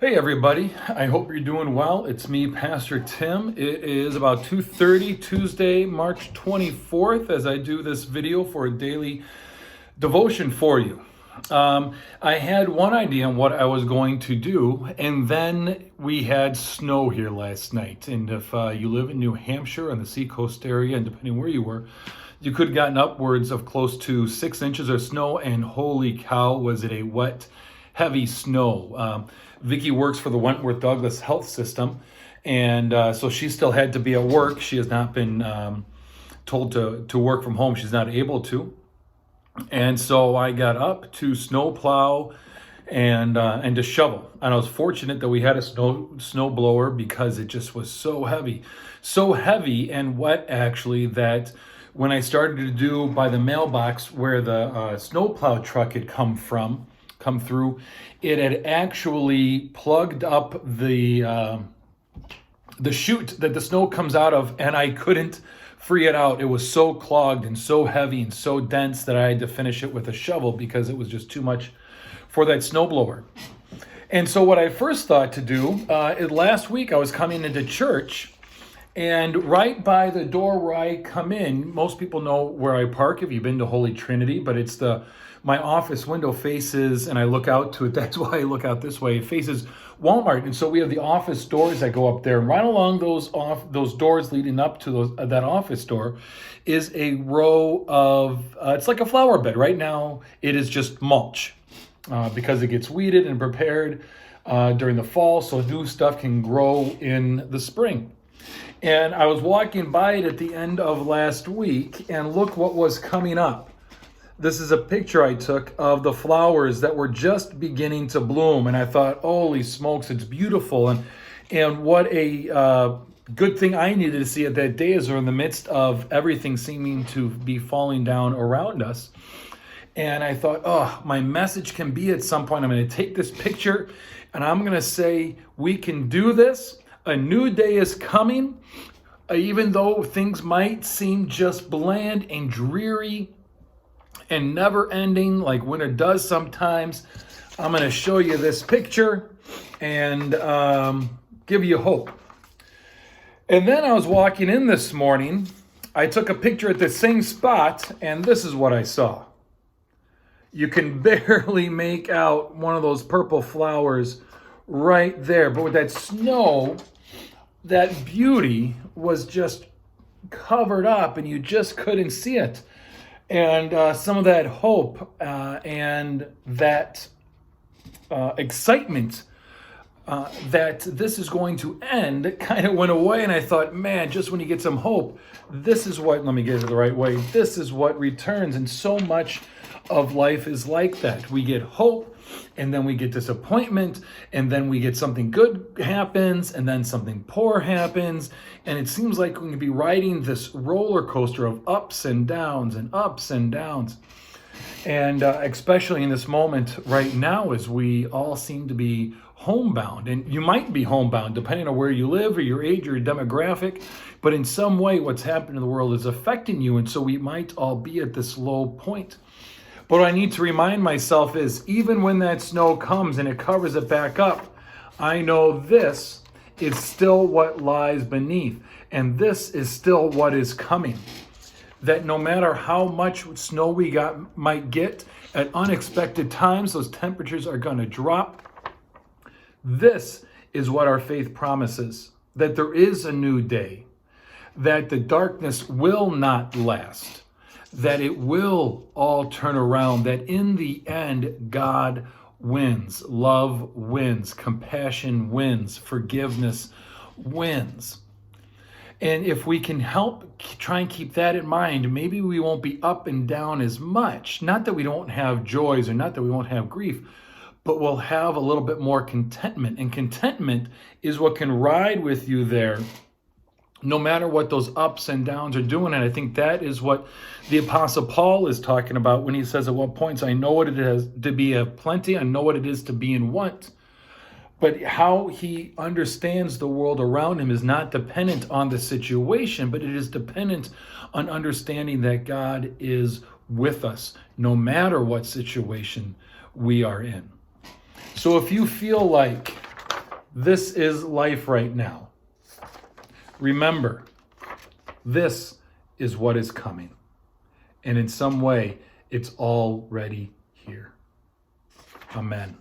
Hey everybody, I hope you're doing well. It's me, Pastor Tim. It is about 2:30 Tuesday, March 24th, as I do this video for a daily devotion for you. I had one idea on what I was going to do, and then we had snow here last night. And if you live in New Hampshire on the seacoast area, and depending where you were, you could have gotten upwards of close to 6 inches of snow, and holy cow, was it a wet, heavy snow. Vicky works for the Wentworth Douglas Health System, and so she still had to be at work. She has not been told to work from home. She's not able to. And so I got up to snow plow and to shovel. And I was fortunate that we had a snow blower because it just was so heavy and wet actually, that when I started to do by the mailbox where the snow plow truck had come through, it had actually plugged up the chute that the snow comes out of, and I couldn't free it out. It was so clogged and so heavy and so dense that I had to finish it with a shovel because it was just too much for that snowblower. And so what I first thought to do, last week I was coming into church, and right by the door where I come in, most people know where I park if you've been to Holy Trinity, but it's my office window faces, and I look out to it. That's why I look out this way. It faces Walmart, and so we have the office doors that go up there. And right along those doors leading up to that office door is a row of it's like a flower bed. Right now, it is just mulch because it gets weeded and prepared during the fall, so new stuff can grow in the spring. And I was walking by it at the end of last week, and look what was coming up. This is a picture I took of the flowers that were just beginning to bloom, and I thought, holy smokes, it's beautiful. And what a good thing I needed to see at that day as we're in the midst of everything seeming to be falling down around us. And I thought, oh, my message can be at some point, I'm going to take this picture and I'm going to say, we can do this. A new day is coming. Even though things might seem just bland and dreary and never ending like winter does sometimes, I'm going to show you this picture and give you hope. And then I was walking in this morning, I took a picture at the same spot, and this is what I saw. You can barely make out one of those purple flowers right there, but with that snow, that beauty was just covered up and you just couldn't see it. And some of that hope and that excitement that this is going to end kind of went away. And I thought, man, just when you get some hope, this is what, let me get it the right way, this is what returns. And so much of life is like that. We get hope, and then we get disappointment, and then we get something good happens, and then something poor happens. And it seems like we can be riding this roller coaster of ups and downs and ups and downs. And especially in this moment right now, as we all seem to be homebound, and you might be homebound depending on where you live or your age or your demographic, but in some way what's happening in the world is affecting you, and so we might all be at this low point. But what I need to remind myself is, even when that snow comes and it covers it back up, I know this is still what lies beneath, and this is still what is coming. That no matter how much snow we might get at unexpected times, those temperatures are going to drop. This is what our faith promises, that there is a new day, that the darkness will not last, that it will all turn around, that in the end, God wins, love wins, compassion wins, forgiveness wins. And if we can try and keep that in mind, maybe we won't be up and down as much. Not that we don't have joys or not that we won't have grief, but we'll have a little bit more contentment. And contentment is what can ride with you there, no matter what those ups and downs are doing. And I think that is what the Apostle Paul is talking about when he says, at what points I know what it is to be of plenty, I know what it is to be in want. But how he understands the world around him is not dependent on the situation, but it is dependent on understanding that God is with us, no matter what situation we are in. So if you feel like This is life right now. Remember, this is what is coming. And in some way, it's already here. Amen.